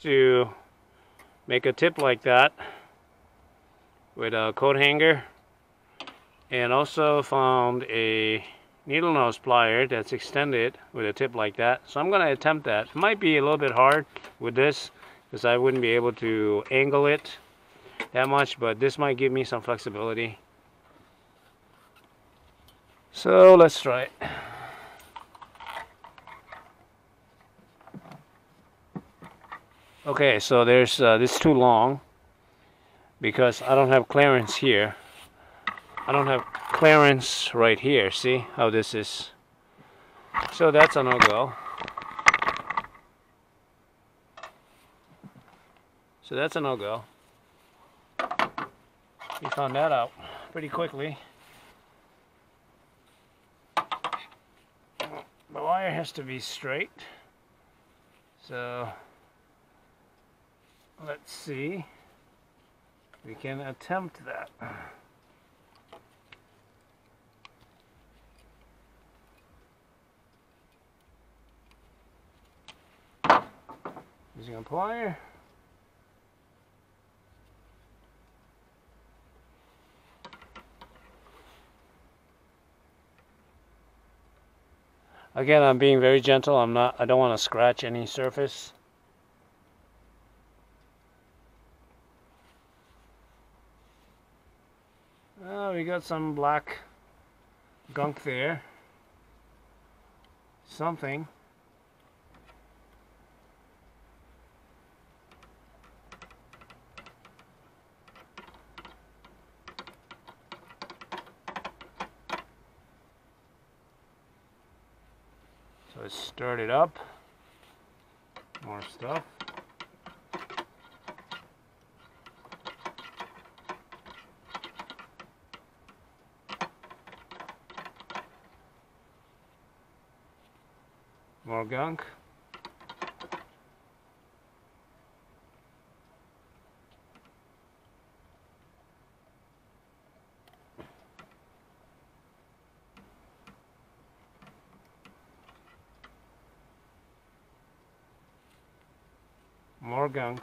To make a tip like that with a coat hanger, and also found a needle nose plier that's extended with a tip like that. So I'm going to attempt that. It might be a little bit hard with this because I wouldn't be able to angle it that much, but this might give me some flexibility. So let's try it. Okay, so there's this is too long because I don't have clearance here. I don't have clearance right here. See how this is? So that's a no-go. So that's a no-go. We found that out pretty quickly. The wire has to be straight. So let's see. We can attempt that. Using a plier. Again, I'm being very gentle. I don't want to scratch any surface. Oh, we got some black gunk there. Something. So I stirred it up. More stuff. More gunk. More gunk.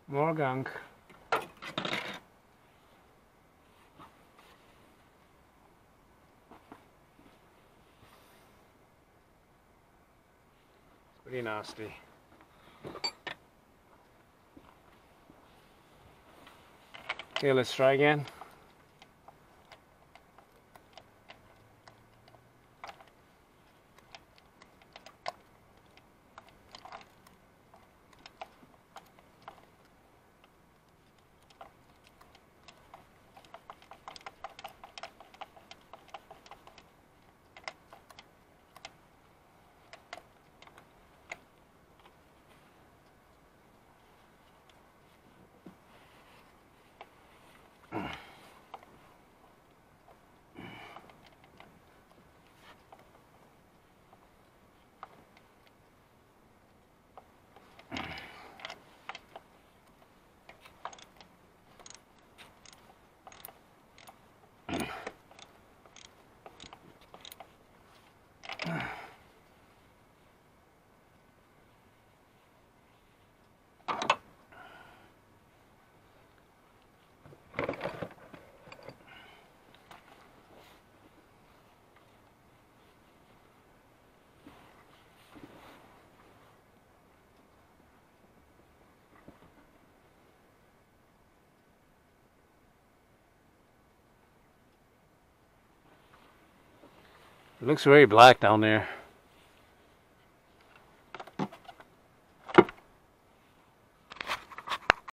More gunk. Pretty nasty. Okay, let's try again. It looks very black down there.